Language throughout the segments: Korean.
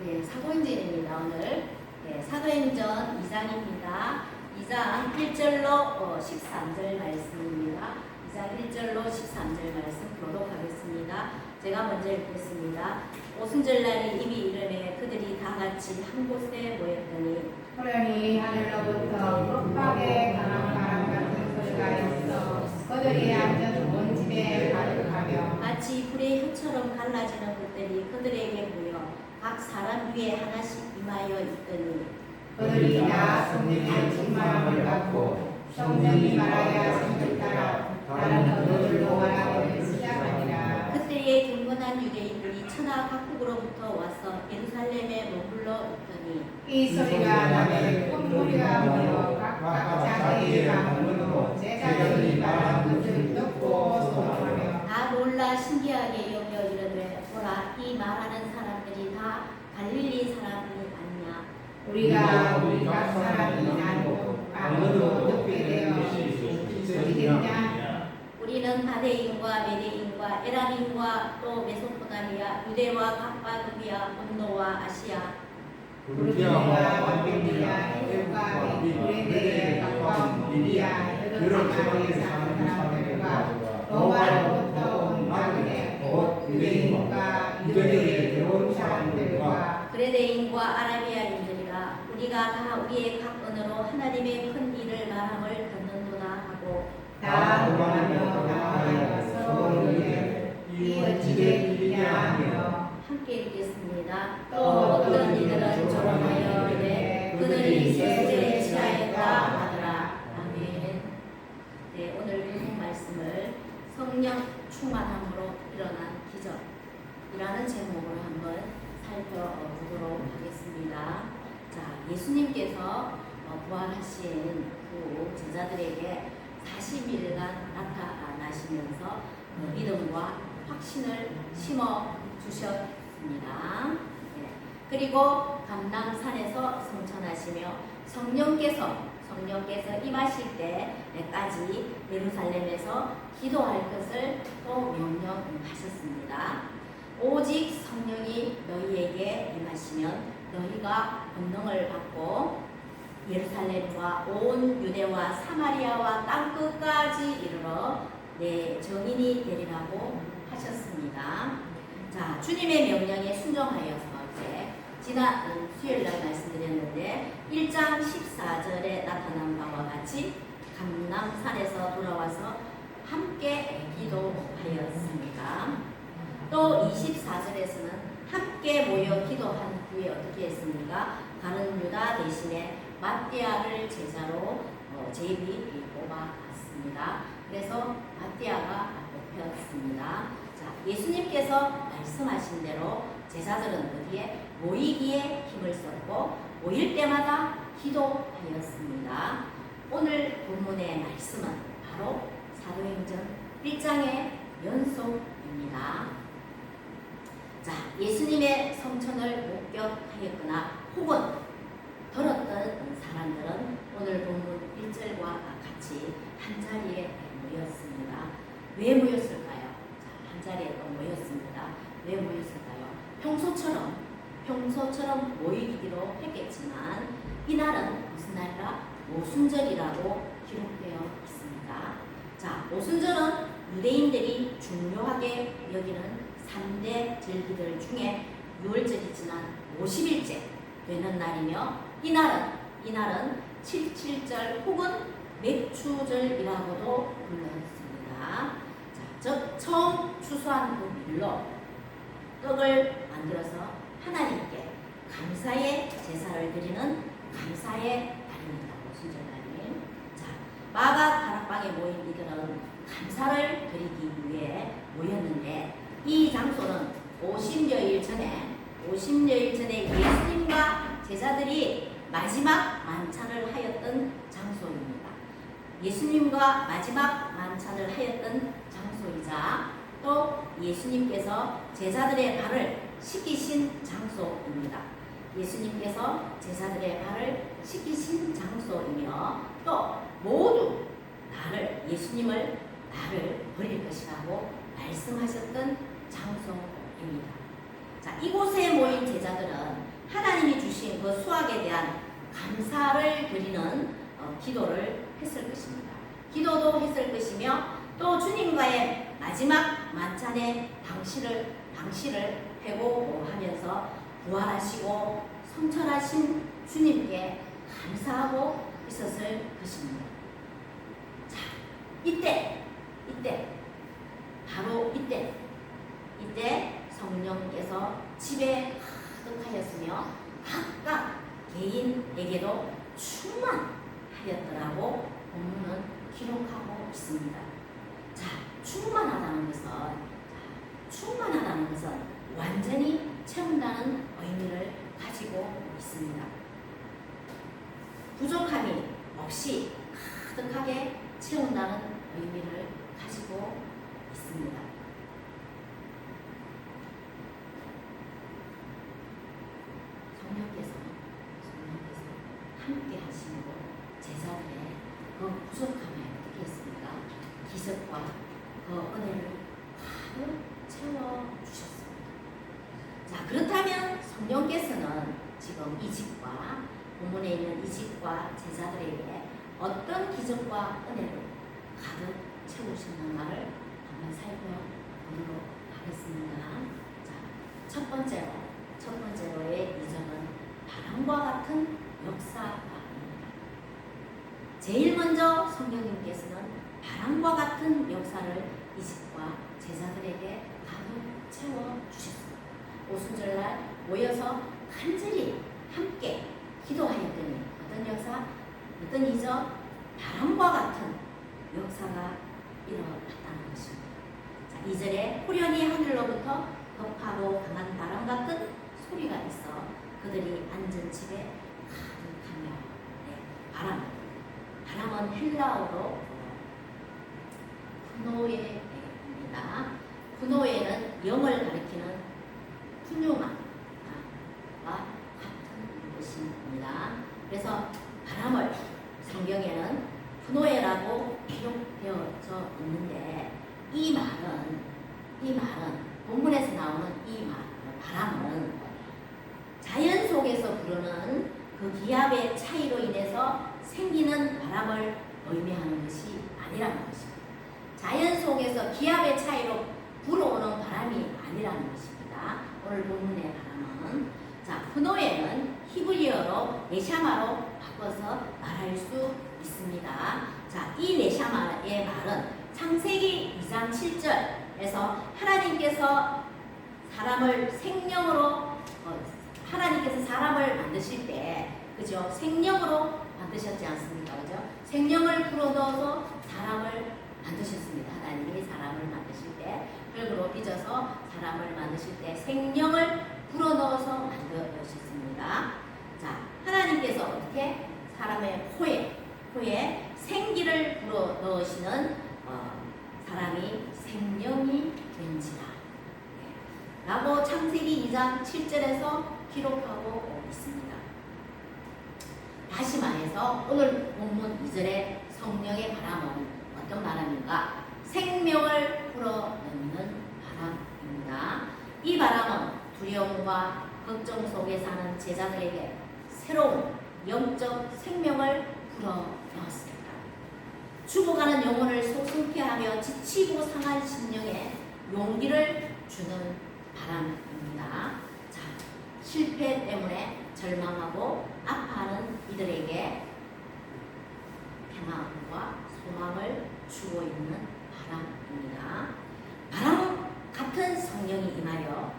네, 사도행전입니다. 오늘 사도행전 2장입니다. 2장 1절로 13절 말씀입니다. 2장 1절로 13절 말씀 교독하겠습니다. 제가 먼저 읽겠습니다. 오순절날이 이미 이르매 그들이 다 같이 한 곳에 모였더니 호련히 하늘로부터 윽박에 강한 바람 같은 소리가 있어 그들이 앉은 온 집에 가득하며 마치 불의 혀처럼 갈라지는 것들이 그들에게 보여 각 사람 위에 하나씩 임하여 있더니 그들이 다 성령의 충만함을 받고 성령이 말하여 성을 따라 다른 언어들로 말하기를 시작하니라. 그때에 경건한 유대인들이 천하 각국으로부터 와서 예루살렘에 머물러 있더니 이 소리가 나면 큰 무리가 모여 각각 자기의 방언으로 제자들이 말한 것을 듣고 소망하며 다 놀라 신기하게 여겨 이르되 보라 이 말하는 사람들이 다 갈릴리 사람이 아니냐. 우리가 우리 각 사람이 나누고 방언으로 듣게 되어 어디겠냐. 우리는 바데인과 메데인과 에람인과 또 메소포타미아 유대와 갑바도기아 본도와 아시아 부르기아와 반빌리아 에돔과 브레네에 가까운 리비아 여러 지방에 사는 사람들과 로마로부터 온 나그네 곧 유대인과 유대인의 들어온 사람들과 그레데인과 아라비아인들이라 우리가 다 우리의 각 언어로 하나님의 큰 일을 말함을 듣는도다 하고 다 도망하며 나와서 서로 이르되 이 어찌된 일이냐 하며 함께 읽겠습니다. 또 어떤 이들은 조롱하여 이르되 그들이 세례를 취하였다 하더라. 아멘. 네, 오늘 읽은 말씀을 성령 충만함으로 일어난 기적이라는 제목으로 한번 살펴보도록 하겠습니다. 자, 예수님께서 부활하신 후 제자들에게 40일간 나타나시면서 믿음과 확신을 심어 주셨습니다. 네. 그리고 감람산에서 성천하시며 성령께서 임하실 때까지 예루살렘에서 기도할 것을 또 명령하셨습니다. 오직 성령이 너희에게 임하시면 너희가 권능을 받고 예루살렘과 온 유대와 사마리아와 땅끝까지 이르러 내 증인이 되리라고 하셨습니다. 자, 주님의 명령에 순종하여서 이제 지난 수요일날 말씀드렸는데 1장 14절에 나타난 바와 같이 감람산에서 돌아와서 함께 기도하였습니다. 또 24절에서는 함께 모여 기도한 후에 어떻게 했습니까? 다른 유다 대신에 마띠아를 제자로 제비 뽑아봤습니다. 그래서 마띠아가 뽑혔습니다. 자, 예수님께서 말씀하신 대로 제자들은 어디에 모이기에 힘을 썼고 모일 때마다 기도하였습니다. 오늘 본문의 말씀은 바로 사도행전 1장의 연속입니다. 자, 예수님의 성천을 목격하였거나 혹은 들었던 사람들은 오늘 본문 1절과 같이 한자리에 모였습니다. 왜 모였을까요? 자, 한자리에 또 모였습니다. 왜 모였을까요? 평소처럼 모이기로 했겠지만 이날은 무슨 날이라? 오순절이라고 기록되어 있습니다. 자, 오순절은 유대인들이 중요하게 여기는 3대 절기들 중에 6월절이 지난 50일째 되는 날이며 이날은 77절 혹은 맥추절이라고도 불렀습니다. 자, 즉 처음 추수한 그 밀로 떡을 만들어서 하나님께 감사의 제사를 드리는 감사의 날입니다. 오순절날이. 자, 마가 다락방에 모인 이들은 감사를 드리기 위해 모였는데 이 장소는 50여일 전에 예수님과 제자들이 마지막 만찬을 하였던 장소입니다. 예수님과 마지막 만찬을 하였던 장소이자 또 예수님께서 제자들의 발을 씻기신 장소입니다. 예수님께서 제자들의 발을 씻기신 장소이며 또 모두 예수님을 나를 버릴 것이라고 말씀하셨던 장소입니다. 자, 이곳에 모인 제자들은 하나님이 주신 그 수확에 대한 감사를 드리는 기도를 했을 것입니다. 기도도 했을 것이며 또 주님과의 마지막 만찬의 당시를 회고하면서 부활하시고 성천하신 주님께 감사하고 있었을 것입니다. 자, 이때 바로 이때 성령께서 집에 가득하였으며 각각 개인에게도 충만하였더라고 본문은 기록하고 있습니다. 자, 충만하다는 것은 완전히 채운다는 의미를 가지고 있습니다. 부족함이 없이 가득하게 채운다는 의미를 가지고 있습니다. 성령께서 함께 하시고 제자들의 그 부족함을 어떻게 했습니까? 기적과 그 은혜를 가득 채워주셨습니다. 자, 그렇다면 성령께서는 지금 이 집과 본문에 있는 이 집과 제자들에게 어떤 기적과 은혜를 가득 채우셨는가를 한번 살펴보도록 하겠습니다. 자, 첫 번째로의 이점은 바람과 같은 역사입니다. 제일 먼저 성령님께서는 바람과 같은 역사를 이 집과 제자들에게 가득 채워주셨습니다. 오순절날 모여서 간절히 함께 기도하였더니 어떤 역사, 어떤 이점, 바람과 같은 역사가 일어났다는 것입니다. 자, 2절에 호련히 하늘로부터 격하고 강한 바람 같은 소리가 있어 그들이 앉은 집에 가득하며. 바람은 헬라어로 구노에입니다. 구노에는 영을 가리키는 푸뉴마와 같은 뜻입니다. 그래서 바람을 성경에는 구노에라고 기록되어져 있는데 이 말은 본문에서 나오는 바람은 자연 속에서 부르는 그 기압의 차이로 인해서 생기는 바람을 의미하는 것이 아니라는 것입니다. 자연 속에서 기압의 차이로 불어오는 바람이 아니라는 것입니다. 오늘 본문의 바람은 후노에는 히브리어로 네샤마로 바꿔서 말할 수 있습니다. 자, 이 네샤마의 말은 창세기 2장 7절에서 하나님께서 사람을 만드실 때, 그죠? 생명으로 만드셨지 않습니까? 그죠? 생명을 불어넣어서 사람을 만드셨습니다. 하나님이 사람을 만드실 때, 흙으로 빚어서 사람을 만드실 때 생명을 불어넣어서 만드셨습니다. 자, 하나님께서 어떻게 사람의 코에 생기를 불어넣으시는 사람이 생명이 된지라 라고 창세기 2장 7절에서 기록하고 있습니다. 다시 말해서 오늘 본문 2절의 성령의 바람은 어떤 바람인가? 생명을 불어넣는 바람입니다. 이 바람은 두려움과 걱정 속에 사는 제자들에게 새로운 영적 생명을 불어넣었습니다. 죽어가는 영혼을 속상케 하며 지치고 상한 심령에 용기를 주는 바람입니다. 자, 실패 때문에 절망하고 아파하는 이들에게 평안과 소망을 주고 있는 바람입니다. 바람 같은 성령이 임하여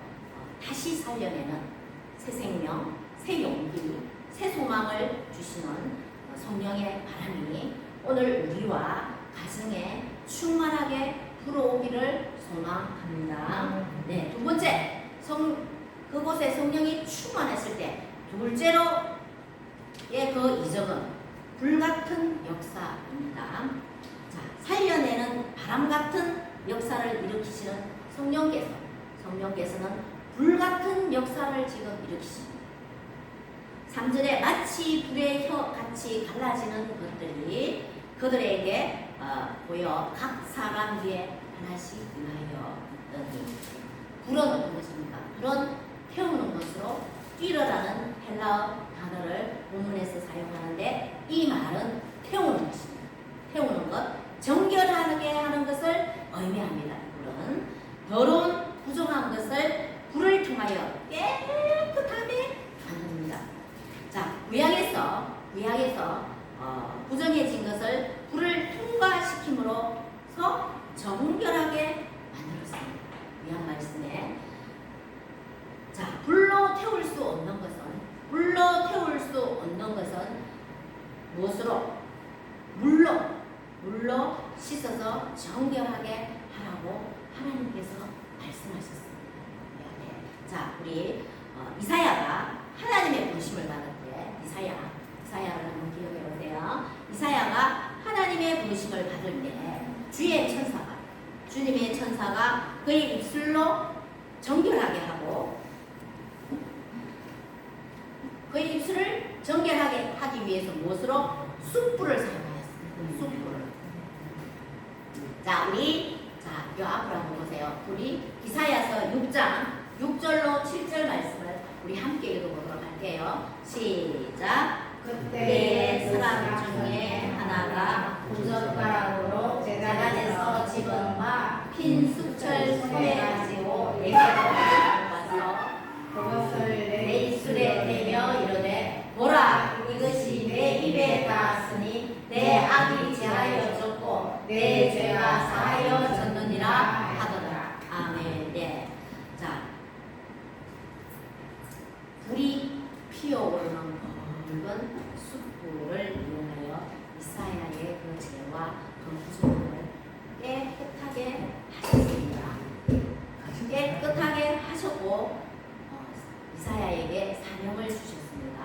다시 살려내는 새 생명, 새 용기, 새 소망을 주시는 성령의 바람이 오늘 우리와 가정에 충만하게 불어오기를 소망합니다. 네, 두 번째, 그곳에 성령이 충만했을 때 둘째로의 그 이적은 불같은 역사입니다. 자, 살려내는 바람 같은 역사를 일으키시는 성령께서는 불같은 역사를 지금 일으키십니다. 3절에 마치 불의 혀 같이 갈라지는 것들이 그들에게 보여 각 사람 위에 하나씩 임하여 있더니 불어넣는 것입니까? 불은 태우는 것으로 뛰러라는 헬라어 단어를 본문에서 사용하는데 이 말은 태우는 것입니다. 태우는 것, 정결하게 하는 것을 의미합니다. 불은 더러운 부정한 것을 불을 통하여 깨끗하게 만듭니다. 자, 구약에서 부정해진 것을 불을 통과시킴으로써 정결하게 만들었습니다. 구약 말씀에 자, 불로 태울 수 없는 것은 무엇으로? 물로 씻어서 정결하게 하라고 하나님께서 말씀하셨습니다. 네. 자, 우리 이사야가 하나님의 부르심을 받을 때 이사야를 한번 기억해 보세요. 이사야가 하나님의 부르심을 받을 때 주님의 천사가 그의 입술로 정결하게 하고 그의 입술을 정결하게 하기 위해서 무엇으로? 숯불을 사용하였습니다. 숯불을. 자, 요 앞으로 한번 보세요. 우리 이사야서 6장 6절로 7절 말씀을 우리 함께 읽어보도록 할게요. 시작. 그때 사람 중에 하나가 부젓가락으로 재단에서 집은 빈 숫을 손에 가지고 내게 와서 그것을 내 입술에 대며 이르되 보라, 이것이 내 입에 닿았으니 내 악이 제하여 졌고 내 죄가 사하여 졌느니라 하더라. 아멘. 네. 자, 불이 피어오르는 붉은 숯불을 이용하여 이사야의 그 죄와 그 부정함을 깨끗하게 하셨습니다. 깨끗하게 하셨고 이사야에게 사명을 주셨습니다.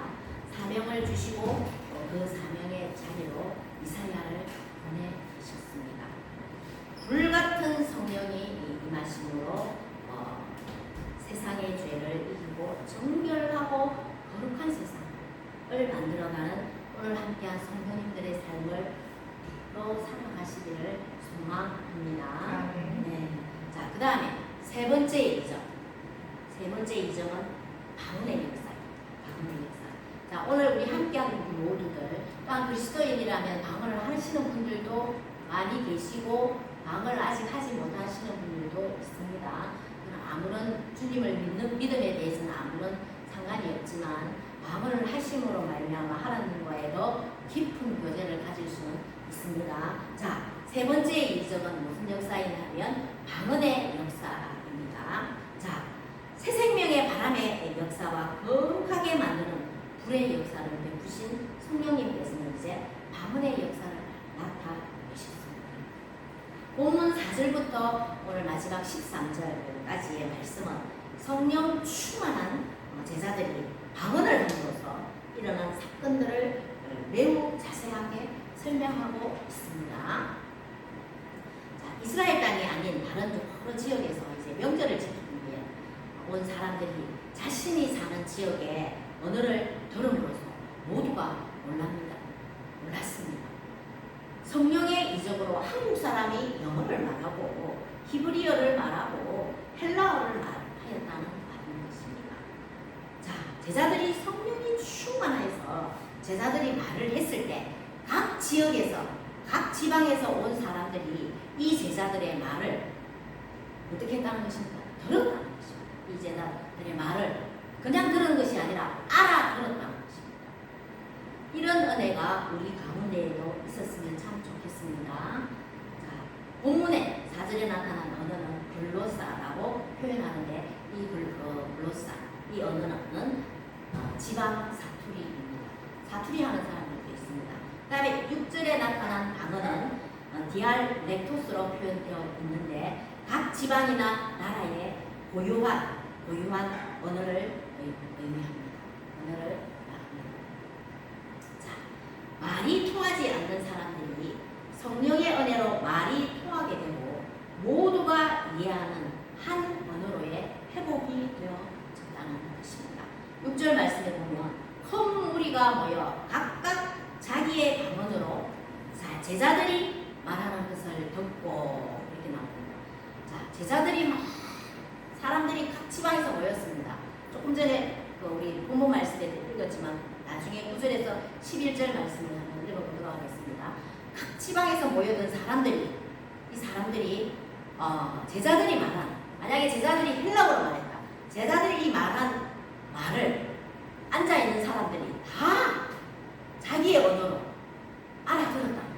사명을 주시고 그 사명의 자리로 이사야를 보내셨습니다. 불같은 성령이 임하심으로 세상의 죄를 이기고 정결하고 거룩한 세상을 만들어가는 오늘 함께한 성도님들의 삶을 살아가시기를 소망합니다. 네. 자, 그 다음에 세 번째 이정은 방언의 역사입니다. 자, 오늘 우리 함께하는 우리 모두들, 또한 그리스도인이라면 방언을 하시는 분들도 많이 계시고 방언을 아직 하지 못하시는 분들도 있습니다. 아무런 주님을 믿는 믿음에 대해서는 아무런 상관이 없지만 방언을 하심으로 말미암아 하나님과의 깊은 교제를 가질 수는 있습니다. 자, 세 번째 이정은 무슨 역사이냐면 방언의 역사입니다. 자, 새 생명의 바람의 역사와 거룩하게 만드는 불의 역사를 베푸신 성령님께서는 이제 방언의 역사를 나타내셨습니다. 본문 4절부터 오늘 마지막 13절까지의 말씀은 성령 충만한 제자들이 방언을 함으로써 일어난 사건들을 매우 자세하게 설명하고 있습니다. 자, 이스라엘 땅이 아닌 다른 여러 지역에서 이제 명절을 지키기 위해 온 사람들이 자신이 사는 지역의 언어를 들음으로써 모두가 몰랐습니다. 성령의 이적으로 한국 사람이 영어를 말하고 히브리어를 말하고 헬라어를 말하였다는 말인 것입니다. 자, 제자들이 성령이 충만해서 제자들이 말을 했을 때 각 지역에서 각 지방에서 온 사람들이 이 제자들의 말을 어떻게 했다는 것입니까? 들었다는 것입니다. 이 제자들의 말을 그냥 들은 것이 아니라 알아들었다는 것입니다. 이런 은혜가 우리 가운데에도 있었으면 참 좋겠습니다. 자, 본문에 4절에 나타난 언어는 글로사라고 표현하는데 이 글로사, 이 언어는 지방 사투리입니다. 사투리하는 사람들도 있습니다. 그 다음에 6절에 나타난 단어는 디알렉토스로 표현되어 있는데 각 지방이나 나라의 고유한 언어를 의미합니다. 언어를 말합니다. 자, 말이 통하지 않는 사람들이 성령의 은혜로 말이 통하게 되고 모두가 이해하는 한 언어로의 회복이 되어졌다는 것입니다. 6절 말씀에 보면 큰 무리가 모여 각각 자기의 방언으로 제자들이 말하는 것을 듣고 이렇게 나옵니다. 자, 제자들이 사람들이 각 지방에서 모였습니다. 조금 전에 우리 본문 말씀에 읽었지만 나중에 9절에서 11절 말씀을 한번 읽어보도록 하겠습니다. 각 지방에서 모여든 사람들이 이 사람들이 제자들이 말한 만약에 제자들이 헬라어로 말했다. 제자들이 이 말한 말을 앉아있는 사람들이 다 자기의 언어로 알아들었다는 것입니다.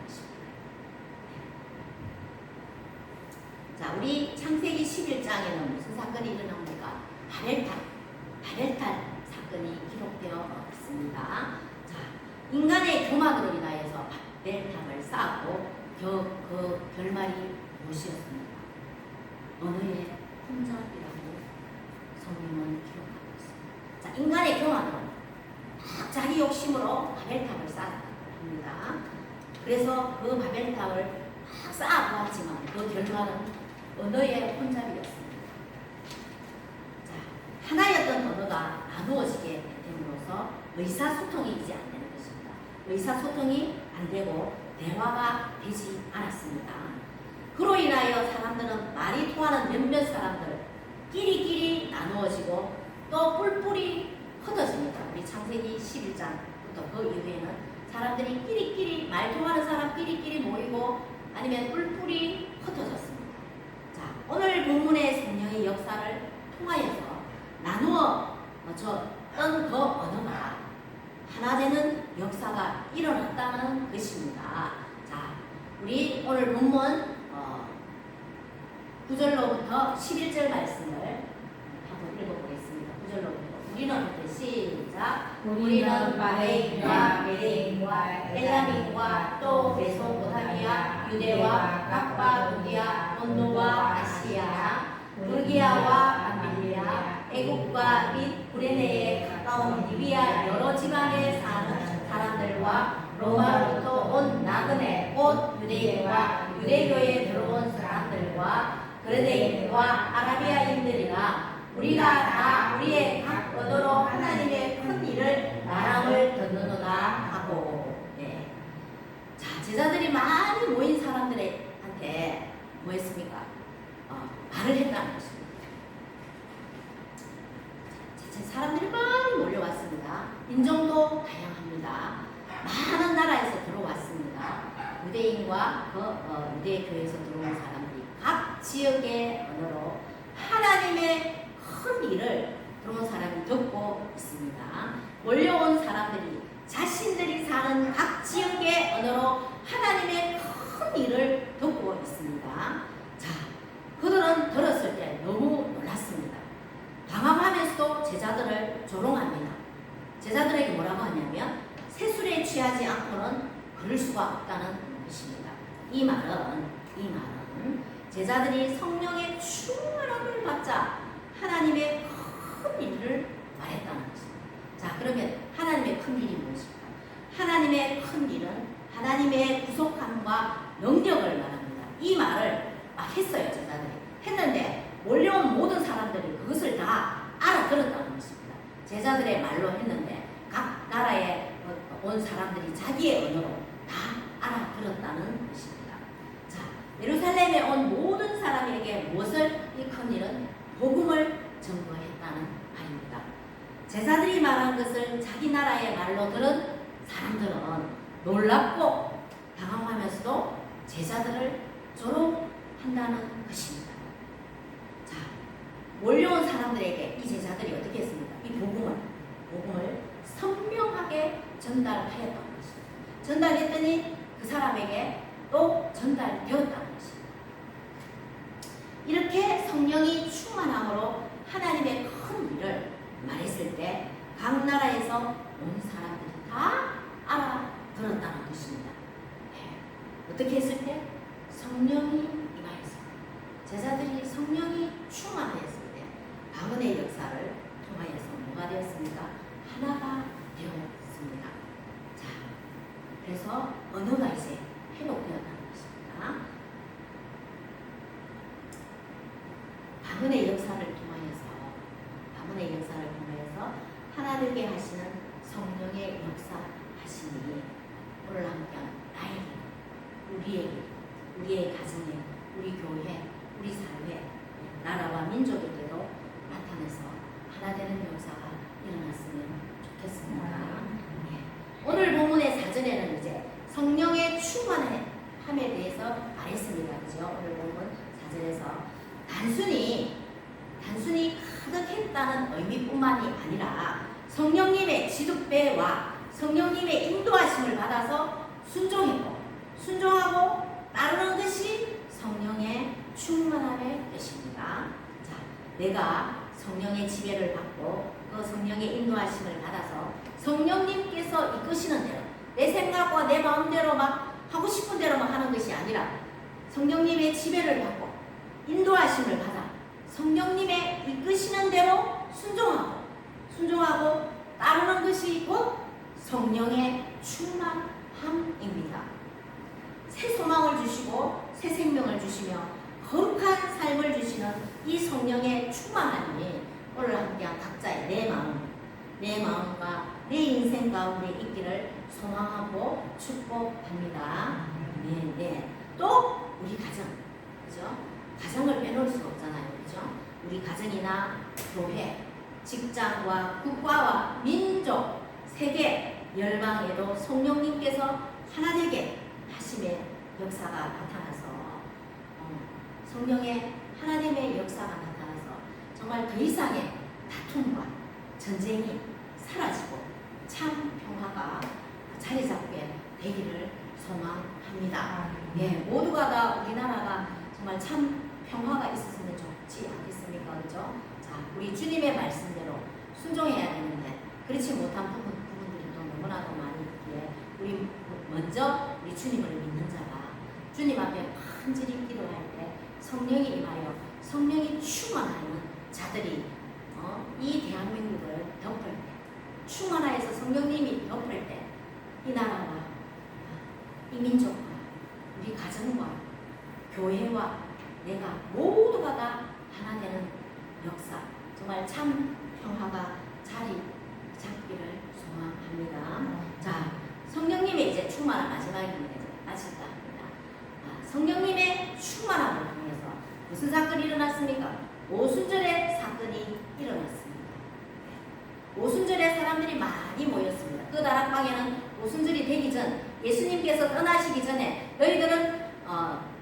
자, 우리 창세기 11장에는 무슨 사건이 일어납니까? 바벨탑 사건이 기록되어 있습니다. 자, 인간의 교만으로 인하여서 바벨탑을 쌓고 그 결말이 무엇이었습니까? 언어의 혼잡이라고 성경은 기록하고 있습니다. 자, 인간의 교만으로 자기 욕심으로 바벨탑을 쌓았답니다. 그래서 그 바벨탑을 막 쌓아보았지만 그 결말은 언어의 혼잡이었습니다. 자, 하나였던 언어가 나누어지게 됨으로써 의사소통이 이제 안 되는 것입니다. 의사소통이 안 되고 대화가 되지 않았습니다. 그로 인하여 사람들은 말이 통하는 몇몇 사람들 끼리끼리 나누어지고 또 뿔뿔이 흩어집니다. 우리 창세기 11장부터 그 이후에는 사람들이 끼리끼리 말 통하는 사람 끼리끼리 모이고 아니면 뿔뿔이 흩어졌습니다. 자, 오늘 본문의 성령의 역사를 통하여서 나누어졌던 그 언어가 하나 되는 역사가 일어났다는 것입니다. 자, 우리 오늘 본문 9절로부터 11절 말씀을 한번 읽어보겠습니다. 9절로부터 우리는 시작. 우리는 바레인과 메레인과 엘라민과 또 메소포타미아, 유대와 갑바도기아, 본도와 아시아, 불기아와 밤빌리아, 애국과 및 구레네에 가까운 리비아 여러 지방에 사는 사람들과 로마로부터 온 나그네 곧 유대인과 유대교에 들어온 사람들과 그레네인과 아라비아인들이나 우리가 다 우리의 각 언어로 하나님의 큰 일을 말함을 듣는도다 하고. 네. 자, 제자들이 많이 모인 사람들한테 뭐 했습니까? 말을 했다는 것입니다. 사람들이 많이 몰려왔습니다. 인종도 다양합니다. 많은 나라에서 들어왔습니다. 유대인과 유대 교회에서 들어온 사람들이 각 지역의 언어로 하나님의 큰 일을 들어온 사람이 듣고 있습니다. 몰려온 사람들이 자신들이 사는 각 지역의 언어로 하나님의 큰 일을 듣고 있습니다. 자, 그들은 들었을 때 너무 놀랐습니다. 당황하면서도 제자들을 조롱합니다. 제자들에게 뭐라고 하냐면 세술에 취하지 않고는 그럴 수가 없다는 것입니다. 이 말은 제자들이 성령의 충만함을 받자 하나님의 큰 일을 말했다는 것입니다. 자, 그러면 하나님의 큰 일이 무엇입니까? 하나님의 큰 일은 하나님의 구속함과 능력을 말합니다. 이 말을 했어요. 제자들이 했는데 몰려온 모든 사람들이 그것을 다 알아들었다는 것입니다. 제자들의 말로 했는데 각 나라에 온 사람들이 자기의 언어로 다 알아들었다는 것입니다. 자, 예루살렘에 온 모든 사람에게 무엇을 이 큰 일은 복음을 전거했다는 말입니다. 제자들이 말한 것을 자기 나라의 말로 들은 사람들은 놀랍고 당황하면서도 제자들을 조롱한다는 것입니다. 자, 몰려온 사람들에게 이 제자들이 어떻게 했습니까? 이 복음을 선명하게 전달하였다는 것입니다. 전달했더니 그 사람에게 또 전달되었다는 것입니다. 이렇게 성령이 충만함으로 하나님의 큰 일을 말했을 때 각 나라에서 온 사람들이 다 알아들었다는 것입니다. 네. 어떻게 했을 때? 성령이 임하였을 때, 제자들이 성령이 충만하였을 때 방언의 역사를 통하여서 뭐가 되었습니까? 하나가 되었습니다. 자, 그래서 언어가 이제 회복되었다는 것입니다. 방언의 역사를 통하여서 하나 되게 하시는 성령의 역사 하시니 오늘 함께한 나에게, 우리의 가정에, 우리 교회, 우리 사회, 나라와 민족에게도 나타내서 하나 되는 역사가 일어났습니다. 전에는 이제 성령의 충만함에 대해서 말했습니다. 그죠? 오늘 본문 4절에서 단순히 가득했다는 의미뿐만이 아니라 성령님의 지도배와 성령님의 인도하심을 받아서 순종하고 따르는 것이 성령의 충만함의 뜻입니다. 자, 내가 성령의 지배를 받고 그 성령의 인도하심을 받아서 성령님께서 이끄시는 대로 내 생각과 내 마음대로 막 하고 싶은 대로만 하는 것이 아니라 성령님의 지배를 받고 인도하심을 받아 성령님의 이끄시는 대로 순종하고 따르는 것이 곧 성령의 충만함입니다. 새 소망을 주시고 새 생명을 주시며 거룩한 삶을 주시는 이 성령의 충만함이 오늘 함께한 각자의 내 마음과 내 인생 가운데 있기를 소망하고 축복합니다. 네. 또 우리 가정, 그죠? 가정을 빼놓을 수가 없잖아요, 그죠? 우리 가정이나 교회, 직장과 국가와 민족, 세계, 열방에도 성령님께서 하나 되게 하심의 역사가 나타나서 성령의 하나님의 역사가 나타나서 정말 더 이상의 다툼과 전쟁이 사라지고 참 평화가 자리 잡게 되기를 소망합니다. 모두가 다 우리나라가 정말 참 평화가 있었으면 좋지 않겠습니까? 그죠? 자, 우리 주님의 말씀대로 순종해야 되는데 그렇지 못한 부분들이 또 너무나도 많이 있기에 우리 먼저 우리 주님을 믿는 자가 주님 앞에 간절히 기도할 때 성령이 임하여 성령이 충만하는 자들이 이 대한민국을 덮을 때 충만하여서 성령님이 덮을 때 이 나라와 이 민족과 우리 가정과 교회와 내가 모두가 다 하나 되는 역사, 정말 참 평화가 자리 잡기를 소망합니다. 자, 성령님의 이제 충만한 마지막입니다. 이제 마칠까 합니다. 성령님의 충만함을 통해서 무슨 사건이 일어났습니까? 오순절의 사건이 일어났습니다. 오순절에 사람들이 많이 모였습니다. 그 다락방에는 오순절이 되기 전 예수님께서 떠나시기 전에 너희들은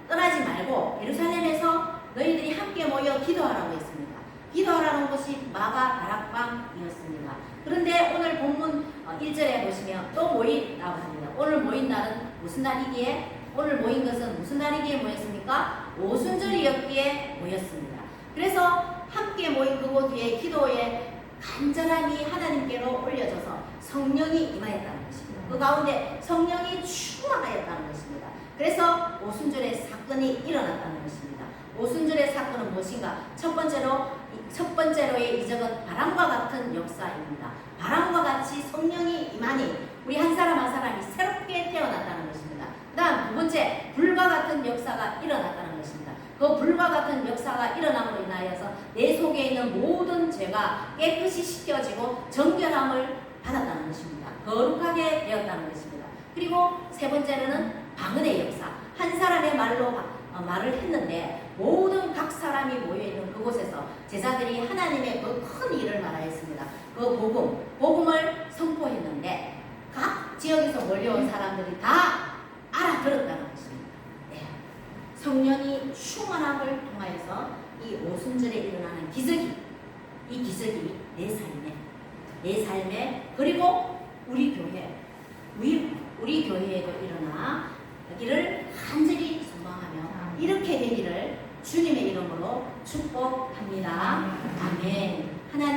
떠나지 말고 예루살렘에서 너희들이 함께 모여 기도하라고 했습니다. 기도하라는 것이 마가 다락방이었습니다. 그런데 오늘 본문 1절에 보시면 또 모이라고 합니다. 오늘 모인 날은 무슨 날이기에? 오늘 모인 것은 무슨 날이기에 모였습니까? 오순절이었기에 모였습니다. 그래서 함께 모인 그곳 위에 기도에 간절함이 하나님께로 올려져서 성령이 임하였다는 것입니다. 그 가운데 성령이 충만하였다는 것입니다. 그래서 오순절의 사건이 일어났다는 것입니다. 오순절의 사건은 무엇인가? 첫 번째로의 이적은 바람과 같은 역사입니다. 바람과 같이 성령이 임하니 우리 한 사람 한 사람이 새롭게 태어났다는 것입니다. 그 다음 두 번째, 불과 같은 역사가 일어났다는 것입니다. 그 불과 같은 역사가 일어남으로 인하여서 내 속에 있는 모든 죄가 깨끗이 씻겨지고 정결함을 받았다는 것입니다. 거룩하게 되었다는 것입니다. 그리고 세 번째로는 방언의 역사. 한 사람의 말로 말을 했는데 모든 각 사람이 모여있는 그곳에서 제자들이 하나님의 그 큰 일을 말하였습니다. 그 복음을 선포했는데 각 지역에서 몰려온 사람들이 다 알아들었다는 것입니다. 성령이 충만함을 통하여서 이 오순절에 일어나는 기적이, 이 기적이 내 삶에 그리고 우리 교회에도 일어나기를 간절히 소망하며 이렇게 되기를 주님의 이름으로 축복합니다. 아멘.